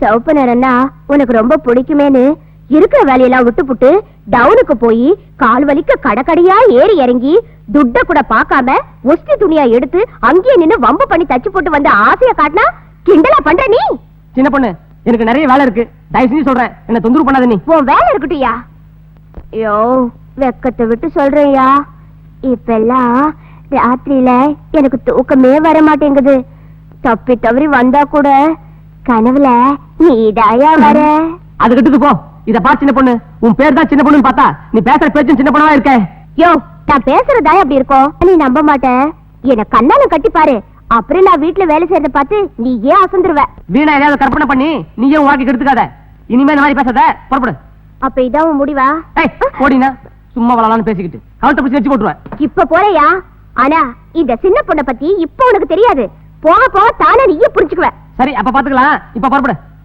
சிவப்பு நிறம்னா உனக்கு ரொம்ப பிடிக்குமேனு இருக்கிற வேலையெல்லாம் விட்டுப்புட்டு டவுனுக்கு போய் கால் வலிக்க கடக்கடையா ஏறி இறங்கி துட்ட கூட பாக்காம ஒஸ்டி துணியா எடுத்து அங்கேயே நின்னு வம்பு பண்ணி தச்சு போட்டு வந்த ஆசைய காட்டினா கிண்டலா பண்ற நீ? சின்ன பொண்ணு, எனக்கு நிறைய வேலை இருக்கு, தயவு செஞ்சு சொல்றேன், என்ன தொந்தரவு பண்ணாத. நீ உன் வேலை இருக்கட்டும்யா. ஐயோ, வெக்கத்தை விட்டு சொல்றேன்யா, இப்பெல்லாம் ராத்திரியில எனக்கு தூக்கமே வர மாட்டேங்குது. தப்பி தவறி வந்தா கூட கனவுல நீதாயா வர. அது கிட்டது போ. இத பா சின்ன பொண்ணு, உன் பேர் தான் சின்ன பொண்ணுன்னு பார்த்தா நீ பேசுற பேச்சும் சின்ன பொண்ணா இருக்க. யோ, நான் பேசுறதா அப்படி இருக்கும், நீ நம்ப மாட்ட. என்ன கண்ணால கட்டி பாரு, அப்புறம் நான் வீட்டுல வேலை செய்யறத பார்த்து நீ ஏன் அசந்துருவ. வீணா ஏதாவது கற்பனை பண்ணி நீயே உன் வாழ்க்கை கெடுத்துக்காத. இனிமே இந்த மாதிரி பேசாத, புறப்படு. அப்ப இதான் உன் முடிவா? ஓடினா சும்மா வளலான்னு பேசிக்கிட்டு கழுத்தை பிடிச்சி வச்சு போட்டுருவேன். இப்ப போறையா? ஆனா இந்த சின்ன பொண்ணை பத்தி இப்ப உனக்கு தெரியாது, போக போக தானே நீயே புரிஞ்சுக்குவ. சரி, அப்ப பாத்துக்கலாம். இப்ப புறப்படு.